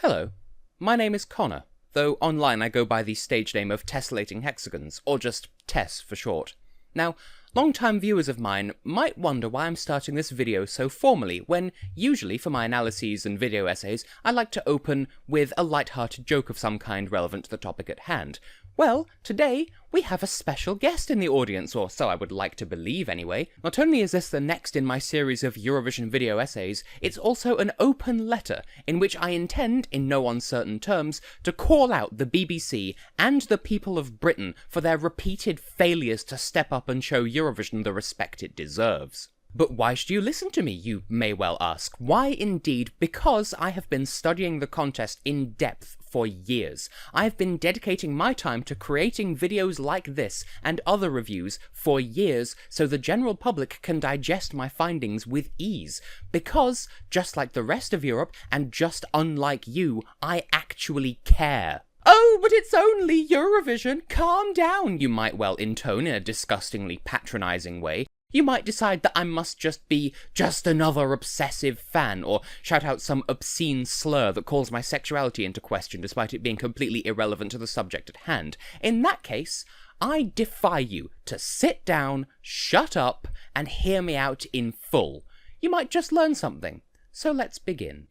Hello, my name is Connor, though online I go by the stage name of Tessellating Hexagons, or just Tess for short. Now, long-time viewers of mine might wonder why I'm starting this video so formally, when usually for my analyses and video essays I like to open with a light-hearted joke of some kind relevant to the topic at hand. Well, today we have a special guest in the audience, or so I would like to believe anyway. Not only is this the next in my series of Eurovision video essays, it's also an open letter in which I intend, in no uncertain terms, to call out the BBC and the people of Britain for their repeated failures to step up and show Eurovision the respect it deserves. But why should you listen to me, you may well ask? Why indeed? Because I have been studying the contest in depth for years. I have been dedicating my time to creating videos like this and other reviews for years so the general public can digest my findings with ease. Because, just like the rest of Europe, and just unlike you, I actually care. Oh, but it's only Eurovision! Calm down, you might well intone in a disgustingly patronising way. You might decide that I must just be just another obsessive fan, or shout out some obscene slur that calls my sexuality into question despite it being completely irrelevant to the subject at hand. In that case, I defy you to sit down, shut up, and hear me out in full. You might just learn something. So let's begin.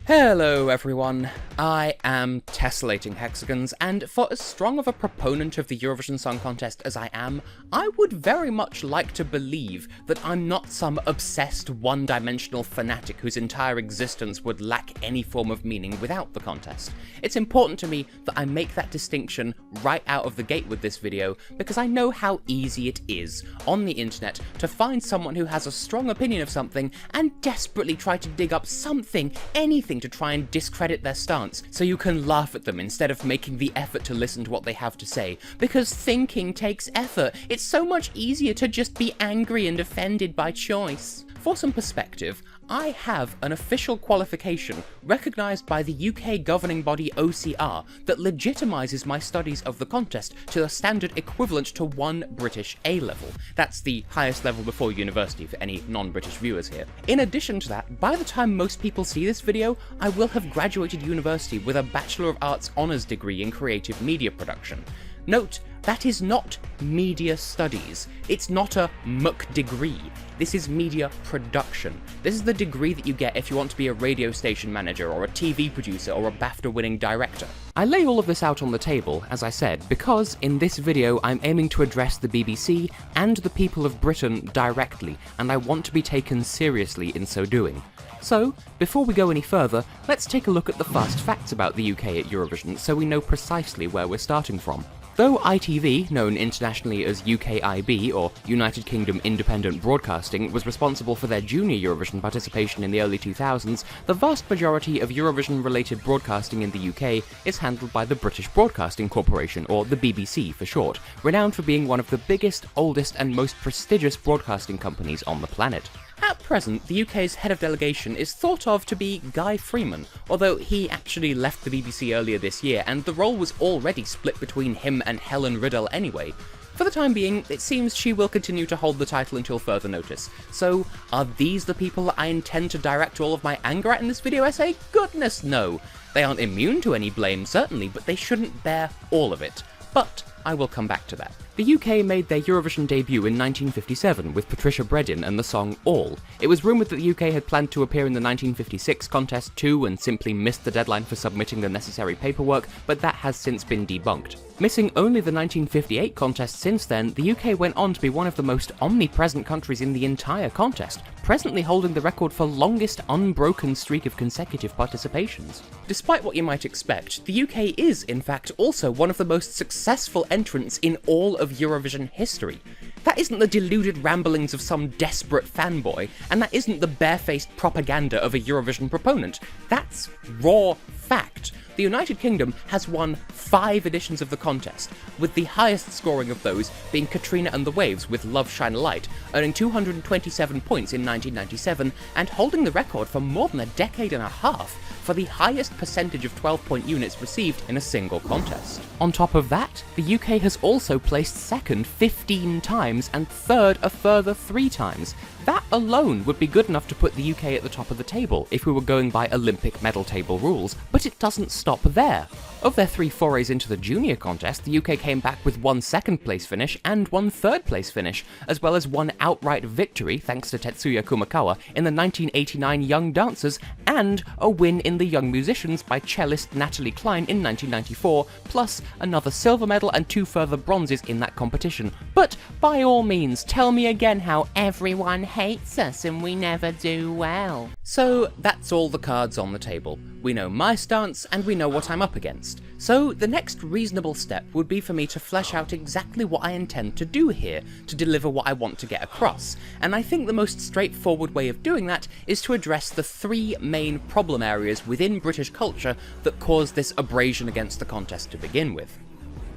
Hello everyone, I am Tessellating Hexagons, and for as strong of a proponent of the Eurovision Song Contest as I am, I would very much like to believe that I'm not some obsessed one-dimensional fanatic whose entire existence would lack any form of meaning without the contest. It's important to me that I make that distinction right out of the gate with this video, because I know how easy it is on the internet to find someone who has a strong opinion of something and desperately try to dig up something, anything, to try and discredit their stance, so you can laugh at them instead of making the effort to listen to what they have to say. Because thinking takes effort. It's so much easier to just be angry and offended by choice. For some perspective, I have an official qualification recognised by the UK governing body OCR that legitimises my studies of the contest to a standard equivalent to one British A-level. That's the highest level before university for any non-British viewers here. In addition to that, by the time most people see this video, I will have graduated university with a Bachelor of Arts honours degree in creative media production. Note, that is not media studies. It's not a MUC degree. This is media production. This is the degree that you get if you want to be a radio station manager or a TV producer or a BAFTA-winning director. I lay all of this out on the table, as I said, because in this video I'm aiming to address the BBC and the people of Britain directly, and I want to be taken seriously in so doing. So, before we go any further, let's take a look at the fast facts about the UK at Eurovision so we know precisely where we're starting from. Though ITV, known internationally as UKIB, or United Kingdom Independent Broadcasting, was responsible for their junior Eurovision participation in the early 2000s, the vast majority of Eurovision-related broadcasting in the UK is handled by the British Broadcasting Corporation, or the BBC for short, renowned for being one of the biggest, oldest and most prestigious broadcasting companies on the planet. At present, the UK's head of delegation is thought of to be Guy Freeman, although he actually left the BBC earlier this year, and the role was already split between him and Helen Riddell anyway. For the time being, it seems she will continue to hold the title until further notice. So, are these the people I intend to direct all of my anger at in this video essay? Goodness no! They aren't immune to any blame, certainly, but they shouldn't bear all of it. But I will come back to that. The UK made their Eurovision debut in 1957 with Patricia Bredin and the song All. It was rumoured that the UK had planned to appear in the 1956 contest too and simply missed the deadline for submitting the necessary paperwork, but that has since been debunked. Missing only the 1958 contest since then, the UK went on to be one of the most omnipresent countries in the entire contest, presently holding the record for longest unbroken streak of consecutive participations. Despite what you might expect, the UK is, in fact, also one of the most successful entrants in all of Eurovision history. That isn't the deluded ramblings of some desperate fanboy, and that isn't the barefaced propaganda of a Eurovision proponent. That's raw fact. the United Kingdom has won 5 editions of the contest, with the highest scoring of those being Katrina and the Waves with Love Shine a Light, earning 227 points in 1997 and holding the record for more than a decade and a half for the highest percentage of 12-point units received in a single contest. On top of that, the UK has also placed second 15 times and third a further 3 times. That alone would be good enough to put the UK at the top of the table if we were going by Olympic medal table rules, but it doesn't stop there. Of their 3 forays into the junior contest, the UK came back with 1 second place finish and 1 third place finish, as well as 1 outright victory thanks to Tetsuya Kumakawa in the 1989 Young Dancers, and a win in the Young Musicians by cellist Natalie Klein in 1994, plus another silver medal and 2 further bronzes in that competition. But by all means, tell me again how everyone hates us and we never do well. So that's all the cards on the table. We know my stance and we know what I'm up against. So the next reasonable step would be for me to flesh out exactly what I intend to do here to deliver what I want to get across. And I think the most straightforward way of doing that is to address the 3 main problem areas within British culture that caused this abrasion against the contest to begin with.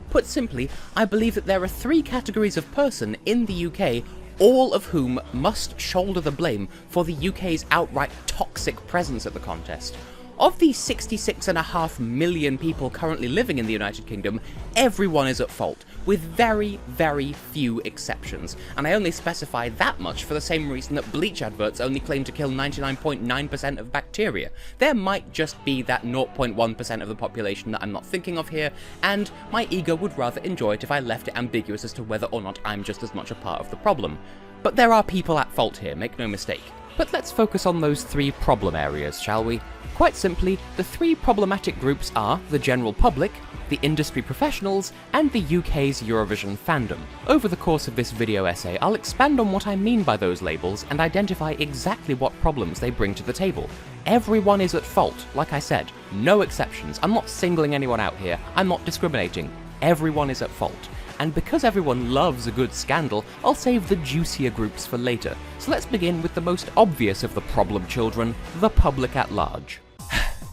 Put simply, I believe that there are 3 categories of person in the UK, all of whom must shoulder the blame for the UK's outright toxic presence at the contest. Of the 66.5 million people currently living in the United Kingdom, everyone is at fault, with very, very few exceptions, and I only specify that much for the same reason that bleach adverts only claim to kill 99.9% of bacteria. There might just be that 0.1% of the population that I'm not thinking of here, and my ego would rather enjoy it if I left it ambiguous as to whether or not I'm just as much a part of the problem. But there are people at fault here, make no mistake. But let's focus on those 3 problem areas, shall we? Quite simply, the 3 problematic groups are the general public, the industry professionals, and the UK's Eurovision fandom. Over the course of this video essay, I'll expand on what I mean by those labels and identify exactly what problems they bring to the table. Everyone is at fault, like I said, no exceptions. I'm not singling anyone out here, I'm not discriminating. Everyone is at fault. And because everyone loves a good scandal, I'll save the juicier groups for later. So let's begin with the most obvious of the problem children, the public at large.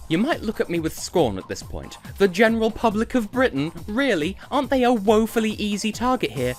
You might look at me with scorn at this point. The general public of Britain? Really? Aren't they a woefully easy target here?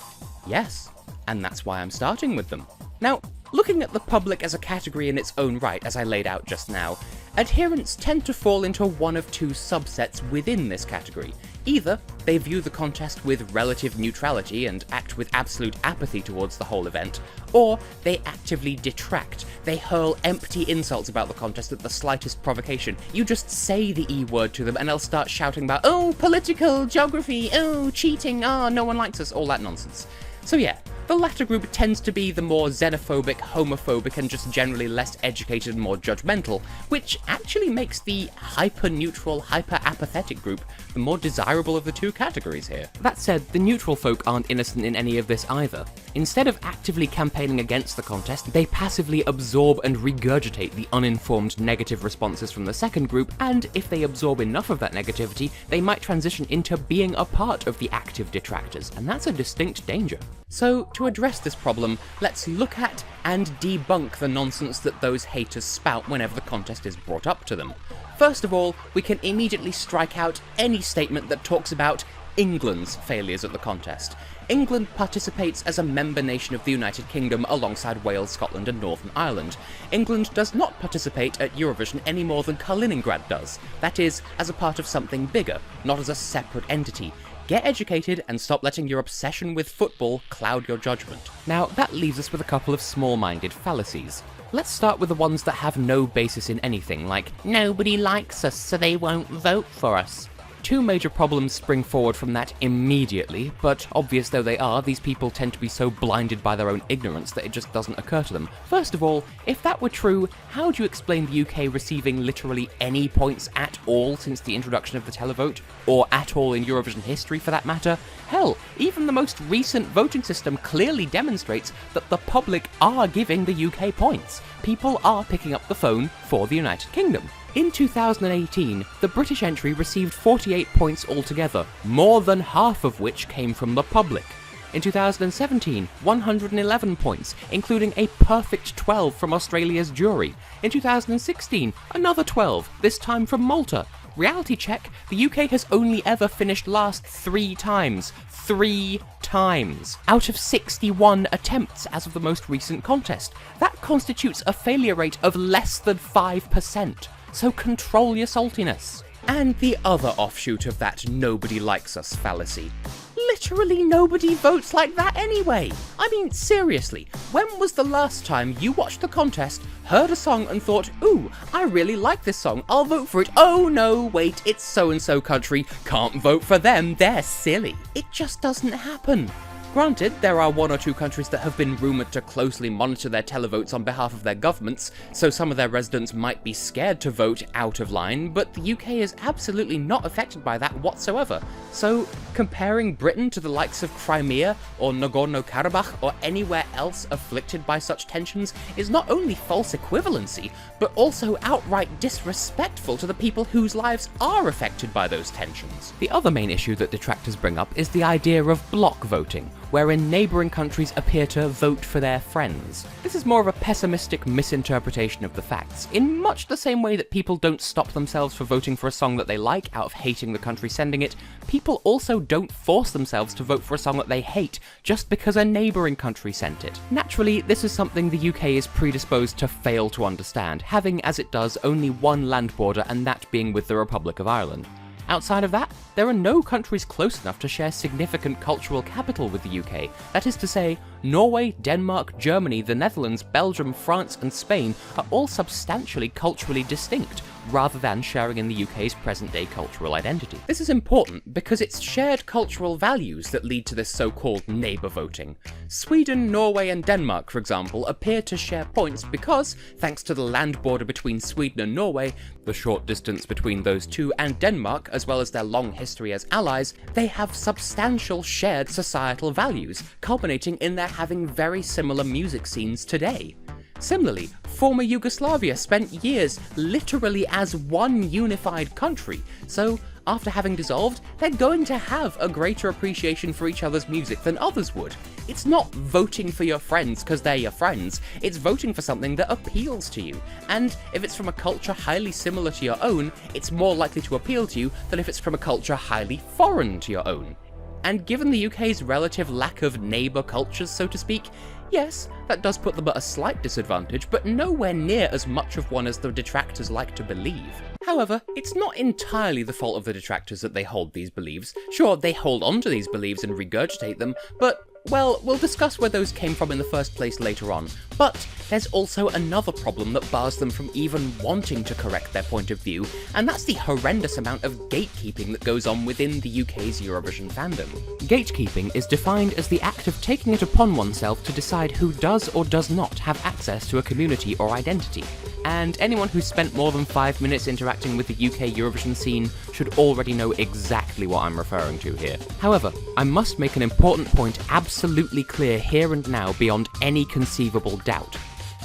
Yes, and that's why I'm starting with them. Now, looking at the public as a category in its own right, as I laid out just now, adherents tend to fall into one of 2 subsets within this category. Either they view the contest with relative neutrality and act with absolute apathy towards the whole event, or they actively detract. They hurl empty insults about the contest at the slightest provocation. You just say the E word to them and they'll start shouting about, oh, political, geography, oh, cheating, no one likes us, all that nonsense. So yeah, the latter group tends to be the more xenophobic, homophobic, and just generally less educated and more judgmental, which actually makes the hyper-neutral, hyper-apathetic group the more desirable of the 2 categories here. That said, the neutral folk aren't innocent in any of this either. Instead of actively campaigning against the contest, they passively absorb and regurgitate the uninformed negative responses from the second group, and if they absorb enough of that negativity, they might transition into being a part of the active detractors, and that's a distinct danger. So, to address this problem, let's look at and debunk the nonsense that those haters spout whenever the contest is brought up to them. First of all, we can immediately strike out any statement that talks about England's failures at the contest. England participates as a member nation of the United Kingdom alongside Wales, Scotland and Northern Ireland. England does not participate at Eurovision any more than Kaliningrad does. That is, as a part of something bigger, not as a separate entity. Get educated and stop letting your obsession with football cloud your judgment. Now, that leaves us with a couple of small-minded fallacies. Let's start with the ones that have no basis in anything, like, nobody likes us, so they won't vote for us. 2 major problems spring forward from that immediately, but obvious though they are, these people tend to be so blinded by their own ignorance that it just doesn't occur to them. First of all, if that were true, how do you explain the UK receiving literally any points at all since the introduction of the televote? Or at all in Eurovision history for that matter? Hell, even the most recent voting system clearly demonstrates that the public are giving the UK points. People are picking up the phone for the United Kingdom. In 2018, the British entry received 48 points altogether, more than half of which came from the public. In 2017, 111 points, including a perfect 12 from Australia's jury. In 2016, another 12, this time from Malta. Reality check, the UK has only ever finished last 3 times. 3 times. Out of 61 attempts as of the most recent contest. That constitutes a failure rate of less than 5%. So control your saltiness. And the other offshoot of that nobody likes us fallacy. Literally nobody votes like that anyway. I mean, seriously, when was the last time you watched the contest, heard a song and thought, ooh, I really like this song, I'll vote for it. Oh no, wait, it's so-and-so country, can't vote for them, they're silly. It just doesn't happen. Granted, there are 1 or 2 countries that have been rumoured to closely monitor their televotes on behalf of their governments, so some of their residents might be scared to vote out of line, but the UK is absolutely not affected by that whatsoever. So, comparing Britain to the likes of Crimea, or Nagorno-Karabakh, or anywhere else afflicted by such tensions is not only false equivalency, but also outright disrespectful to the people whose lives are affected by those tensions. The other main issue that detractors bring up is the idea of bloc voting, wherein neighbouring countries appear to vote for their friends. This is more of a pessimistic misinterpretation of the facts, in much the same way that people don't stop themselves for voting for a song that they like out of hating the country sending it, people also don't force themselves to vote for a song that they hate just because a neighbouring country sent it. Naturally, this is something the UK is predisposed to fail to understand, having as it does only one land border and that being with the Republic of Ireland. Outside of that, there are no countries close enough to share significant cultural capital with the UK. That is to say, Norway, Denmark, Germany, the Netherlands, Belgium, France and Spain are all substantially culturally distinct, rather than sharing in the UK's present-day cultural identity. This is important because it's shared cultural values that lead to this so-called neighbour voting. Sweden, Norway and Denmark, for example, appear to share points because, thanks to the land border between Sweden and Norway, the short distance between those two and Denmark, as well as their long history as allies, they have substantial shared societal values, culminating in their having very similar music scenes today. Similarly, former Yugoslavia spent years literally as one unified country, so after having dissolved, they're going to have a greater appreciation for each other's music than others would. It's not voting for your friends because they're your friends, it's voting for something that appeals to you, and if it's from a culture highly similar to your own, it's more likely to appeal to you than if it's from a culture highly foreign to your own. And given the UK's relative lack of neighbour cultures, so to speak, yes, that does put them at a slight disadvantage, but nowhere near as much of one as the detractors like to believe. However, it's not entirely the fault of the detractors that they hold these beliefs. Sure, they hold on to these beliefs and regurgitate them, but, well, we'll discuss where those came from in the first place later on. But there's also another problem that bars them from even wanting to correct their point of view, and that's the horrendous amount of gatekeeping that goes on within the UK's Eurovision fandom. Gatekeeping is defined as the act of taking it upon oneself to decide who does or does not have access to a community or identity. And anyone who's spent more than 5 minutes interacting with the UK Eurovision scene should already know exactly what I'm referring to here. However, I must make an important point absolutely clear here and now beyond any conceivable doubt.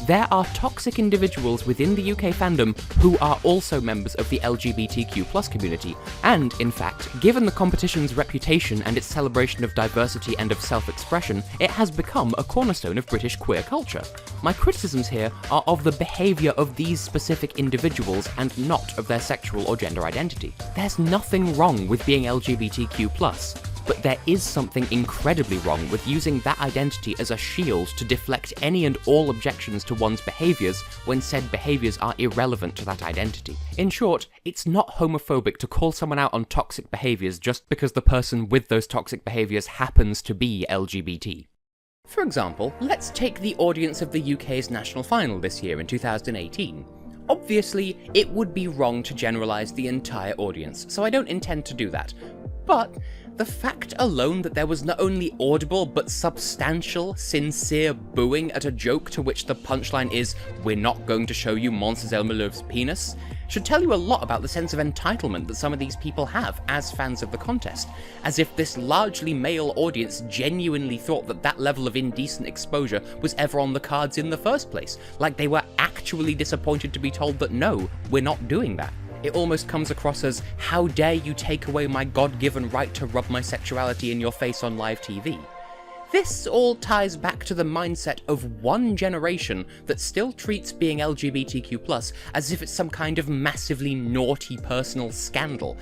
There are toxic individuals within the UK fandom who are also members of the LGBTQ+ community, and, in fact, given the competition's reputation and its celebration of diversity and of self-expression, it has become a cornerstone of British queer culture. My criticisms here are of the behaviour of these specific individuals and not of their sexual or gender identity. There's nothing wrong with being LGBTQ+. But there is something incredibly wrong with using that identity as a shield to deflect any and all objections to one's behaviours when said behaviours are irrelevant to that identity. In short, it's not homophobic to call someone out on toxic behaviours just because the person with those toxic behaviours happens to be LGBT. For example, let's take the audience of the UK's national final this year in 2018. Obviously, it would be wrong to generalise the entire audience, so I don't intend to do that. But the fact alone that there was not only audible but substantial, sincere booing at a joke to which the punchline is, "We're not going to show you Mons Zelmerlöw's penis," should tell you a lot about the sense of entitlement that some of these people have as fans of the contest, as if this largely male audience genuinely thought that that level of indecent exposure was ever on the cards in the first place, like they were actually disappointed to be told that no, we're not doing that. It almost comes across as, how dare you take away my God-given right to rub my sexuality in your face on live TV. This all ties back to the mindset of one generation that still treats being LGBTQ+ as if it's some kind of massively naughty personal scandal,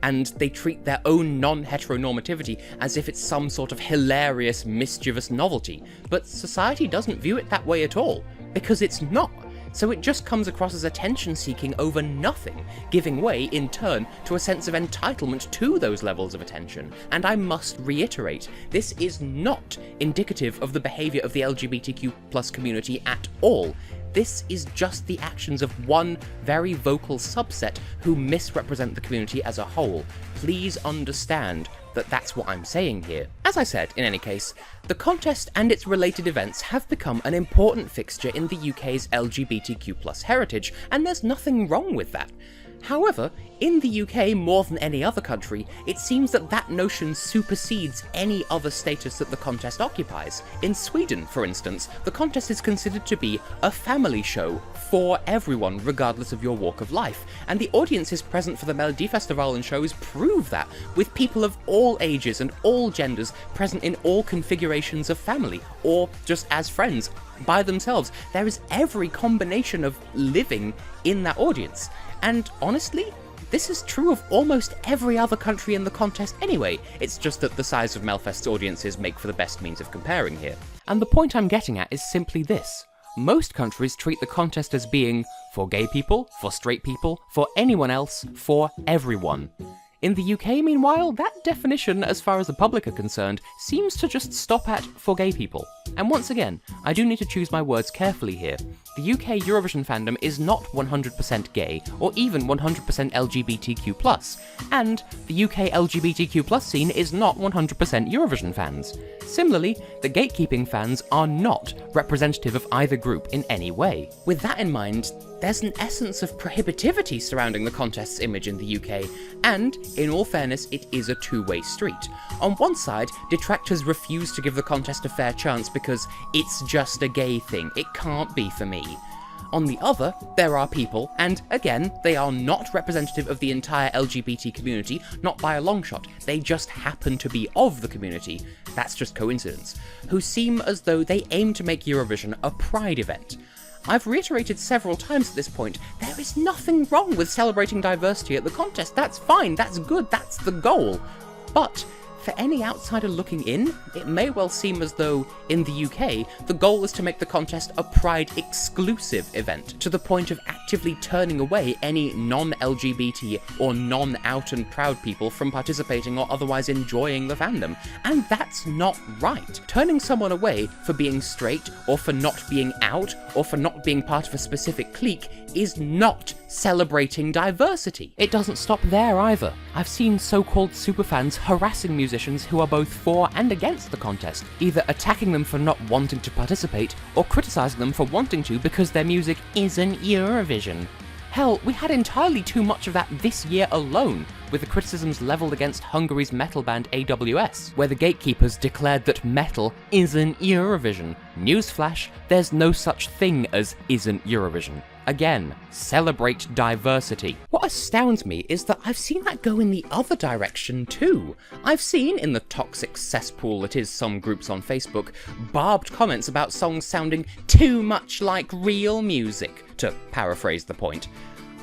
and they treat their own non-heteronormativity as if it's some sort of hilarious, mischievous novelty. But society doesn't view it that way at all, because it's not. So it just comes across as attention-seeking over nothing, giving way, in turn, to a sense of entitlement to those levels of attention. And I must reiterate, this is not indicative of the behaviour of the LGBTQ+ community at all. This is just the actions of one very vocal subset who misrepresent the community as a whole. Please understand that that's what I'm saying here. As I said, in any case, the contest and its related events have become an important fixture in the UK's LGBTQ+ heritage, and there's nothing wrong with that. However, in the UK more than any other country, it seems that that notion supersedes any other status that the contest occupies. In Sweden, for instance, the contest is considered to be a family show for everyone, regardless of your walk of life, and the audiences present for the Melodifestivalen shows prove that, with people of all ages and all genders present in all configurations of family, or just as friends, by themselves. There is every combination of living in that audience. And honestly, this is true of almost every other country in the contest anyway, it's just that the size of Melfest's audiences make for the best means of comparing here. And the point I'm getting at is simply this. Most countries treat the contest as being for gay people, for straight people, for anyone else, for everyone. In the UK, meanwhile, that definition, as far as the public are concerned, seems to just stop at for gay people. And once again, I do need to choose my words carefully here. The UK Eurovision fandom is not 100% gay, or even 100% LGBTQ+, and the UK LGBTQ+ scene is not 100% Eurovision fans. Similarly, the gatekeeping fans are not representative of either group in any way. With that in mind, there's an essence of prohibitivity surrounding the contest's image in the UK, and, in all fairness, it is a two-way street. On one side, detractors refuse to give the contest a fair chance because it's just a gay thing, it can't be for me. On the other, there are people, and again, they are not representative of the entire LGBT community, not by a long shot, they just happen to be of the community, that's just coincidence, who seem as though they aim to make Eurovision a pride event. I've reiterated several times at this point, there is nothing wrong with celebrating diversity at the contest, that's fine, that's good, that's the goal. But for any outsider looking in, it may well seem as though, in the UK, the goal is to make the contest a Pride-exclusive event, to the point of actively turning away any non-LGBT or non-out and proud people from participating or otherwise enjoying the fandom. And that's not right. Turning someone away for being straight, or for not being out, or for not being part of a specific clique is not celebrating diversity. It doesn't stop there either. I've seen so-called superfans harassing musicians who are both for and against the contest, either attacking them for not wanting to participate, or criticising them for wanting to because their music isn't Eurovision. Hell, we had entirely too much of that this year alone, with the criticisms levelled against Hungary's metal band AWS, where the gatekeepers declared that metal isn't Eurovision. Newsflash, there's no such thing as isn't Eurovision. Again, celebrate diversity. What astounds me is that I've seen that go in the other direction too. I've seen, in the toxic cesspool that is some groups on Facebook, barbed comments about songs sounding too much like real music, to paraphrase the point.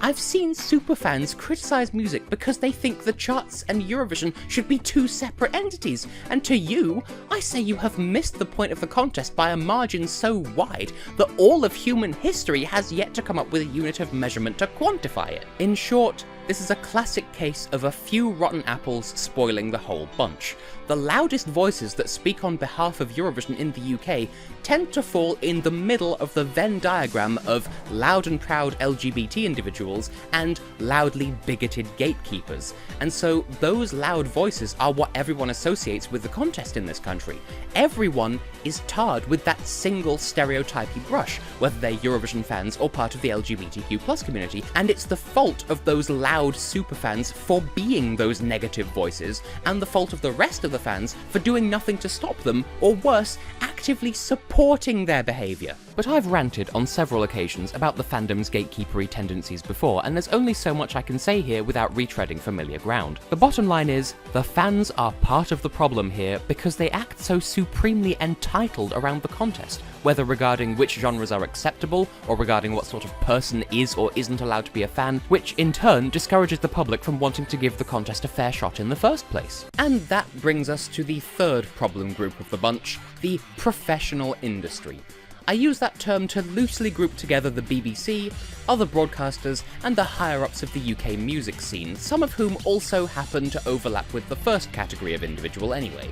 I've seen superfans criticise music because they think the charts and Eurovision should be two separate entities, and to you, I say you have missed the point of the contest by a margin so wide that all of human history has yet to come up with a unit of measurement to quantify it. In short, this is a classic case of a few rotten apples spoiling the whole bunch. The loudest voices that speak on behalf of Eurovision in the UK tend to fall in the middle of the Venn diagram of loud and proud LGBT individuals and loudly bigoted gatekeepers, and so those loud voices are what everyone associates with the contest in this country. Everyone is tarred with that single stereotypy brush, whether they're Eurovision fans or part of the LGBTQ+ community, and it's the fault of those loud superfans for being those negative voices, and the fault of the rest of the fans for doing nothing to stop them, or worse, actively supporting their behaviour. But I've ranted on several occasions about the fandom's gatekeepery tendencies before, and there's only so much I can say here without retreading familiar ground. The bottom line is, the fans are part of the problem here because they act so supremely entitled around the contest, whether regarding which genres are acceptable, or regarding what sort of person is or isn't allowed to be a fan, which in turn discourages the public from wanting to give the contest a fair shot in the first place. And that brings us to the third problem group of the bunch, the professional industry. I use that term to loosely group together the BBC, other broadcasters, and the higher-ups of the UK music scene, some of whom also happen to overlap with the first category of individual anyway.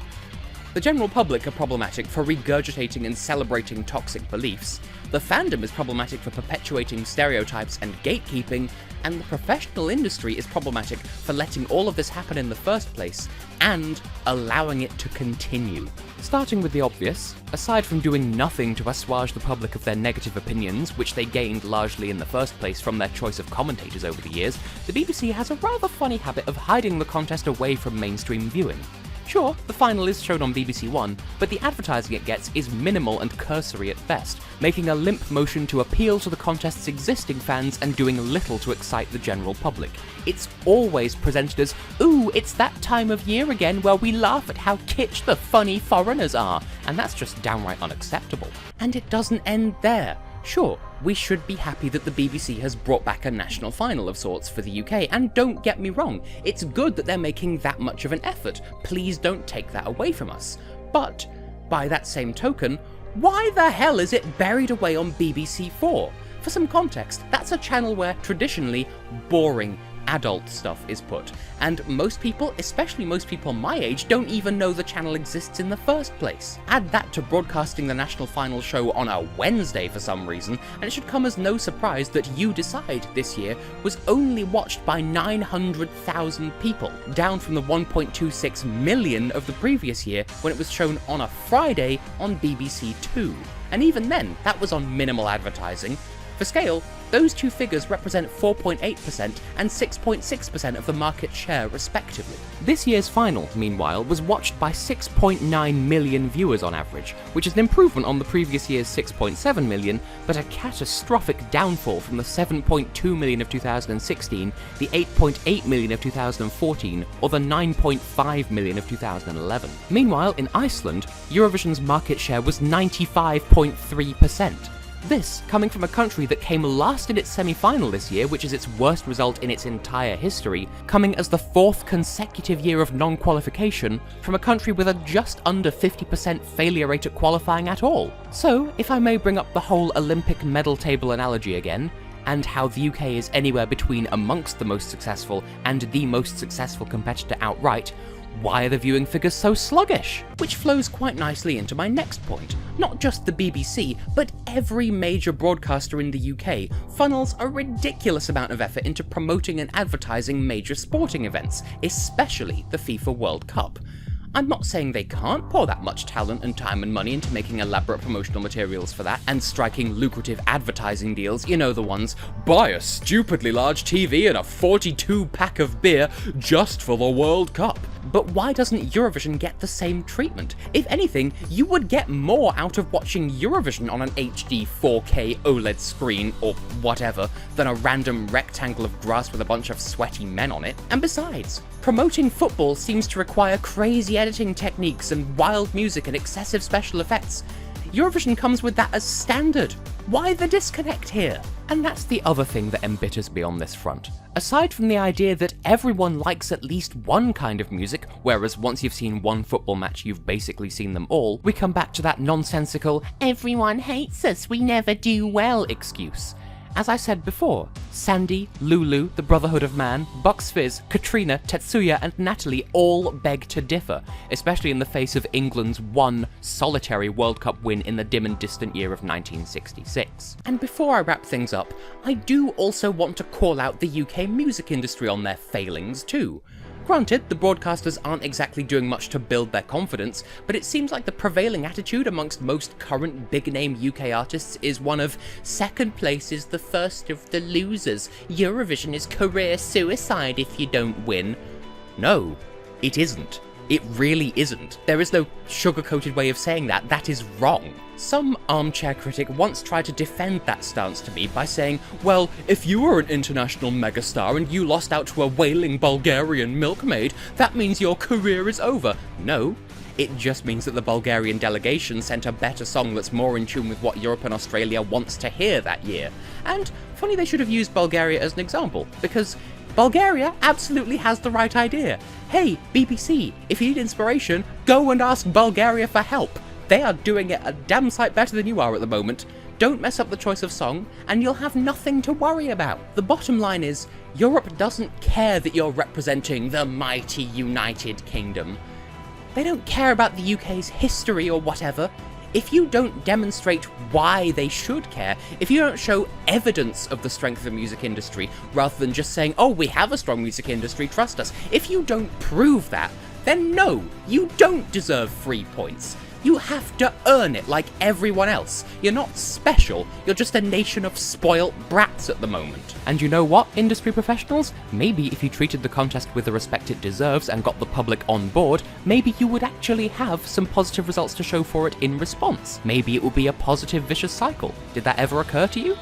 The general public are problematic for regurgitating and celebrating toxic beliefs, the fandom is problematic for perpetuating stereotypes and gatekeeping, and the professional industry is problematic for letting all of this happen in the first place, and allowing it to continue. Starting with the obvious, aside from doing nothing to assuage the public of their negative opinions, which they gained largely in the first place from their choice of commentators over the years, the BBC has a rather funny habit of hiding the contest away from mainstream viewing. Sure, the final is shown on BBC One, but the advertising it gets is minimal and cursory at best, making a limp motion to appeal to the contest's existing fans and doing little to excite the general public. It's always presented as, ooh, it's that time of year again where we laugh at how kitsch the funny foreigners are, and that's just downright unacceptable. And it doesn't end there. Sure, we should be happy that the BBC has brought back a national final of sorts for the UK, and don't get me wrong, it's good that they're making that much of an effort, please don't take that away from us. But, by that same token, why the hell is it buried away on BBC 4? For some context, that's a channel where, traditionally, boring adult stuff is put, and most people, especially most people my age, don't even know the channel exists in the first place. Add that to broadcasting the national final show on a Wednesday for some reason, and it should come as no surprise that You Decide this year was only watched by 900,000 people, down from the 1.26 million of the previous year when it was shown on a Friday on BBC 2. And even then, that was on minimal advertising. For scale, those two figures represent 4.8% and 6.6% of the market share respectively. This year's final, meanwhile, was watched by 6.9 million viewers on average, which is an improvement on the previous year's 6.7 million, but a catastrophic downfall from the 7.2 million of 2016, the 8.8 million of 2014, or the 9.5 million of 2011. Meanwhile, in Iceland, Eurovision's market share was 95.3%. This coming from a country that came last in its semi-final this year, which is its worst result in its entire history, coming as the fourth consecutive year of non-qualification from a country with a just under 50% failure rate at qualifying at all. So, if I may bring up the whole Olympic medal table analogy again, and how the UK is anywhere between amongst the most successful and the most successful competitor outright, why are the viewing figures so sluggish? Which flows quite nicely into my next point. Not just the BBC, but every major broadcaster in the UK funnels a ridiculous amount of effort into promoting and advertising major sporting events, especially the FIFA World Cup. I'm not saying they can't pour that much talent and time and money into making elaborate promotional materials for that, and striking lucrative advertising deals, you know the ones, buy a stupidly large TV and a 42-pack of beer just for the World Cup. But why doesn't Eurovision get the same treatment? If anything, you would get more out of watching Eurovision on an HD 4K OLED screen, or whatever, than a random rectangle of grass with a bunch of sweaty men on it. And besides, promoting football seems to require crazy editing techniques and wild music and excessive special effects. Eurovision comes with that as standard. Why the disconnect here? And that's the other thing that embitters me on this front. Aside from the idea that everyone likes at least one kind of music, whereas once you've seen one football match you've basically seen them all, we come back to that nonsensical, everyone hates us, we never do well excuse. As I said before, Sandy, Lulu, the Brotherhood of Man, Bucks Fizz, Katrina, Tetsuya and Natalie all beg to differ, especially in the face of England's one solitary World Cup win in the dim and distant year of 1966. And before I wrap things up, I do also want to call out the UK music industry on their failings too. Granted, the broadcasters aren't exactly doing much to build their confidence, but it seems like the prevailing attitude amongst most current big-name UK artists is one of, second place is the first of the losers, Eurovision is career suicide if you don't win. No, it isn't. It really isn't. There is no sugar-coated way of saying that. That is wrong. Some armchair critic once tried to defend that stance to me by saying, well, if you were an international megastar and you lost out to a wailing Bulgarian milkmaid, that means your career is over. No. It just means that the Bulgarian delegation sent a better song that's more in tune with what Europe and Australia wants to hear that year. And funny they should have used Bulgaria as an example, because Bulgaria absolutely has the right idea. Hey, BBC, if you need inspiration, go and ask Bulgaria for help. They are doing it a damn sight better than you are at the moment. Don't mess up the choice of song, and you'll have nothing to worry about. The bottom line is, Europe doesn't care that you're representing the mighty United Kingdom. They don't care about the UK's history or whatever. If you don't demonstrate why they should care, if you don't show evidence of the strength of the music industry, rather than just saying, oh, we have a strong music industry, trust us, if you don't prove that, then no, you don't deserve 3 points. You have to earn it like everyone else. You're not special, you're just a nation of spoilt brats at the moment. And you know what, industry professionals? Maybe if you treated the contest with the respect it deserves and got the public on board, maybe you would actually have some positive results to show for it in response. Maybe it would be a positive vicious cycle. Did that ever occur to you?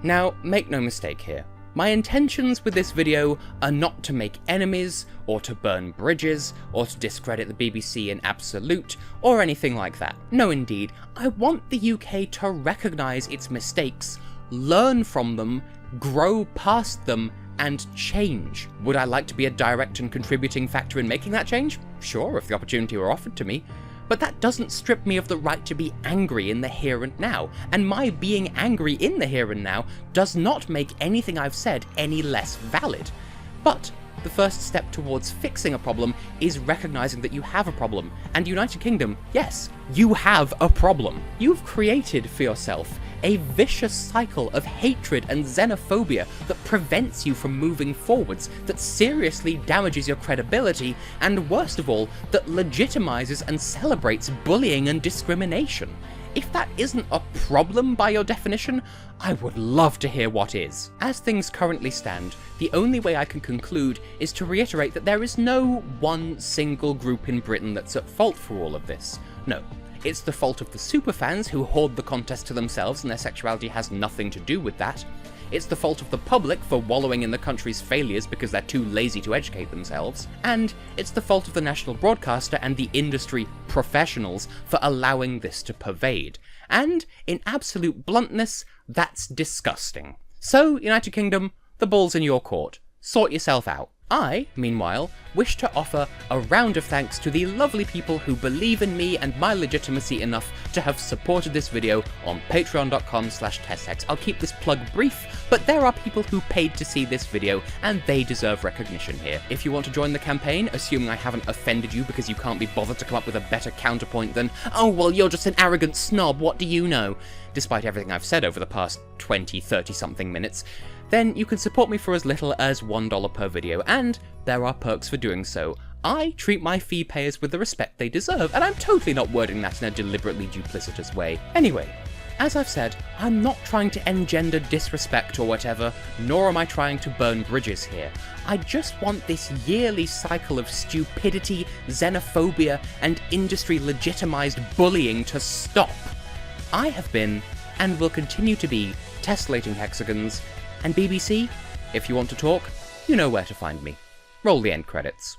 Now, make no mistake here. My intentions with this video are not to make enemies, or to burn bridges, or to discredit the BBC in absolute, or anything like that. No indeed, I want the UK to recognise its mistakes, learn from them, grow past them, and change. Would I like to be a direct and contributing factor in making that change? Sure, if the opportunity were offered to me. But that doesn't strip me of the right to be angry in the here and now, and my being angry in the here and now does not make anything I've said any less valid. But the first step towards fixing a problem is recognising that you have a problem, and United Kingdom, yes, you have a problem. You've created for yourself a vicious cycle of hatred and xenophobia that prevents you from moving forwards, that seriously damages your credibility, and worst of all, that legitimizes and celebrates bullying and discrimination. If that isn't a problem by your definition, I would love to hear what is. As things currently stand, the only way I can conclude is to reiterate that there is no one single group in Britain that's at fault for all of this. No. It's the fault of the superfans who hoard the contest to themselves and their sexuality has nothing to do with that. It's the fault of the public for wallowing in the country's failures because they're too lazy to educate themselves. And it's the fault of the national broadcaster and the industry professionals for allowing this to pervade. And, in absolute bluntness, that's disgusting. So, United Kingdom, the ball's in your court. Sort yourself out. I, meanwhile, wish to offer a round of thanks to the lovely people who believe in me and my legitimacy enough to have supported this video on patreon.com/tesshex. I'll keep this plug brief, but there are people who paid to see this video, and they deserve recognition here. If you want to join the campaign, assuming I haven't offended you because you can't be bothered to come up with a better counterpoint than, oh, well, you're just an arrogant snob, what do you know? Despite everything I've said over the past 20, 30-something minutes, then you can support me for as little as $1 per video, and there are perks for doing so. I treat my fee payers with the respect they deserve, and I'm totally not wording that in a deliberately duplicitous way. Anyway, as I've said, I'm not trying to engender disrespect or whatever, nor am I trying to burn bridges here. I just want this yearly cycle of stupidity, xenophobia, and industry-legitimized bullying to stop. I have been, and will continue to be, Tessellating Hexagons, and BBC, if you want to talk, you know where to find me. Roll the end credits.